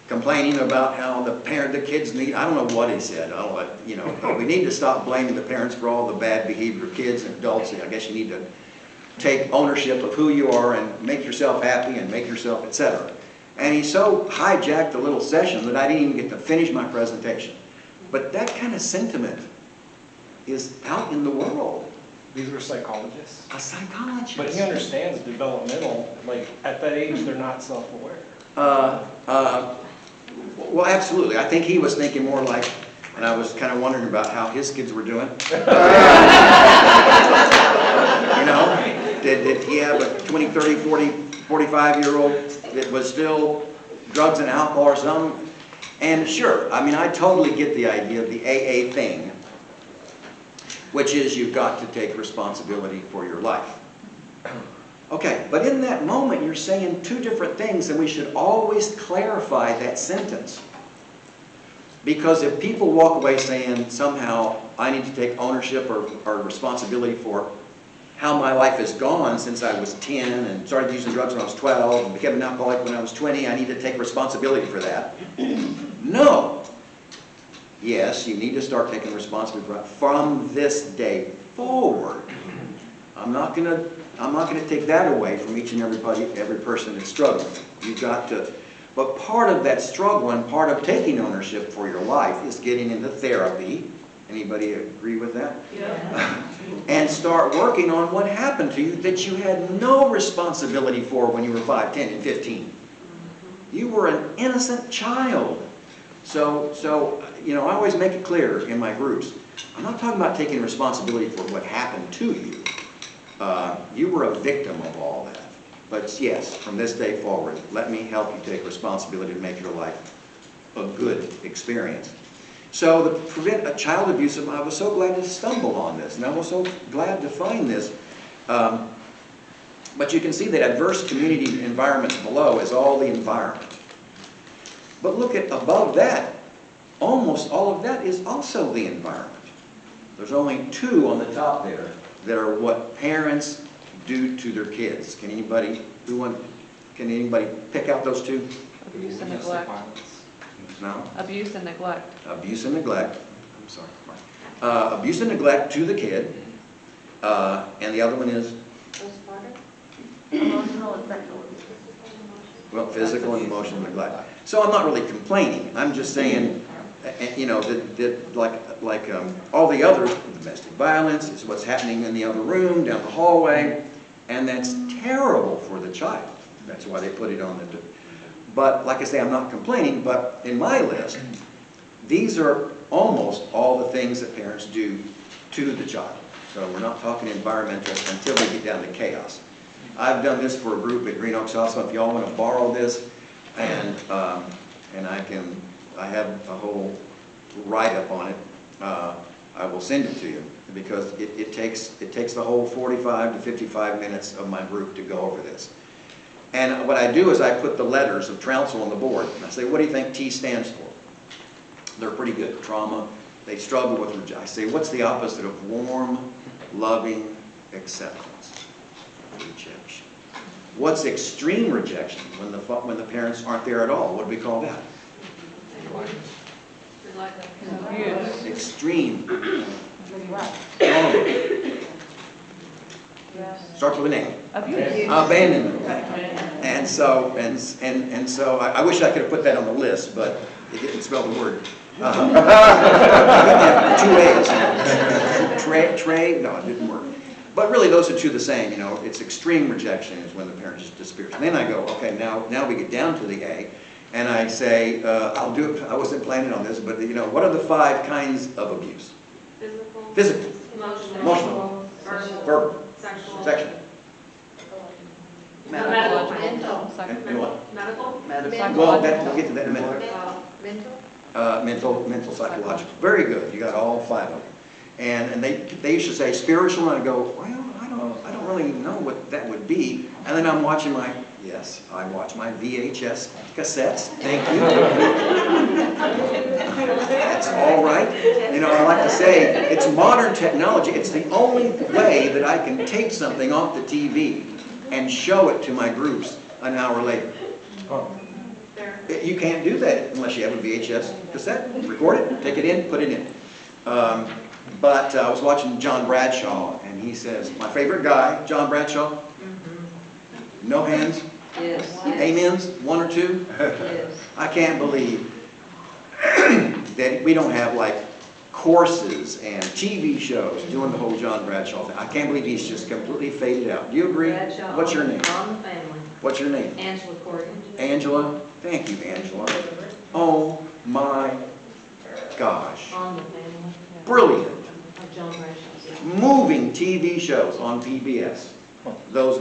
complaining about how the kids need, I don't know what he said, we need to stop blaming the parents for all the bad behavior of kids and adults. I guess you need to take ownership of who you are and make yourself happy and make yourself, etc. And he so hijacked the little session that I didn't even get to finish my presentation. But that kind of sentiment is out in the world. These are psychologists. A psychologist. But he understands developmental, like at that age they're not self-aware. Well, absolutely. I think he was thinking more like, and I was kind of wondering about how his kids were doing. Did he have a 20, 30, 40, 45-year-old that was still drugs and alcohol or something? And sure, I mean, I totally get the idea of the AA thing, which is you've got to take responsibility for your life. Okay, but in that moment you're saying two different things, and we should always clarify that sentence. Because if people walk away saying somehow I need to take ownership or responsibility for how my life has gone since I was 10 and started using drugs when I was 12 and became an alcoholic when I was 20, I need to take responsibility for that. No. Yes, you need to start taking responsibility for it from this day forward. I'm not going to take that away from each and every person that's struggling. You've got to, but part of that struggle and part of taking ownership for your life is getting into therapy. Anybody agree with that? Yeah. And start working on what happened to you that you had no responsibility for when you were 5, 10, and 15. You were an innocent child. So I always make it clear in my groups, I'm not talking about taking responsibility for what happened to you. You were a victim of all that. But yes, from this day forward, let me help you take responsibility to make your life a good experience. So to prevent child abuse, I was so glad to stumble on this, and I was so glad to find this. But you can see that adverse community environments below is all the environment. But look at above that, almost all of that is also the environment. There's only two on the top there that are what parents do to their kids. Can anybody pick out those two? Abuse and neglect. No? Abuse and neglect. Abuse and neglect. I'm sorry. Abuse and neglect to the kid. And the other one is? Emotional and sexual abuse. Well, physical and emotional neglect. So I'm not really complaining. I'm just saying, that all the others, domestic violence is what's happening in the other room, down the hallway, and that's terrible for the child. That's why they put it on the. But like I say, I'm not complaining. But in my list, these are almost all the things that parents do to the child. So we're not talking environmental until we get down to chaos. I've done this for a group at Green Oaks also. If y'all want to borrow this, and I have a whole write-up on it. I will send it to you because it takes the whole 45 to 55 minutes of my group to go over this. And what I do is I put the letters of trounsel on the board. And I say, what do you think T stands for? They're pretty good. Trauma. They struggle with rejection. I say, what's the opposite of warm, loving acceptance? Rejection. What's extreme rejection? When the parents aren't there at all. What do we call that? Abuse. Extreme. Starts with an A. Abuse. Abandonment. And so I wish I could have put that on the list, but it didn't spell the word. Two A's. Tray. No, it didn't work. But really, those are two the same. It's extreme rejection is when the parent just disappears. And then I go, okay, now we get down to the A, and I say, I'll do it. I wasn't planning on this, but what are the 5 kinds of abuse? Physical. Emotional. Verbal. Sexual. Medical. And what? Medical. Well, we'll get to that in a minute. Mental. Mental, psychological. Very good. You got all 5 of them. And they used to say spiritual, and I go, well, I don't really know what that would be. And then I'm watching I watch my VHS cassettes. Thank you. That's all right. I like to say, it's modern technology. It's the only way that I can take something off the TV and show it to my groups an hour later. You can't do that unless you have a VHS cassette. Record it, take it in, put it in. But I was watching John Bradshaw, and he says, my favorite guy, John Bradshaw, no hands, Yes. amens, one or two. Yes. I can't believe that we don't have like courses and TV shows doing the whole John Bradshaw thing. I can't believe he's just completely faded out. Do you agree? Bradshaw. What's your name? On the family. What's your name? Angela Corrigan. Angela? Thank you, Angela. Oh my gosh. On the family. Brilliant. Of John Bradshaw's, yeah. Moving TV shows on PBS. Those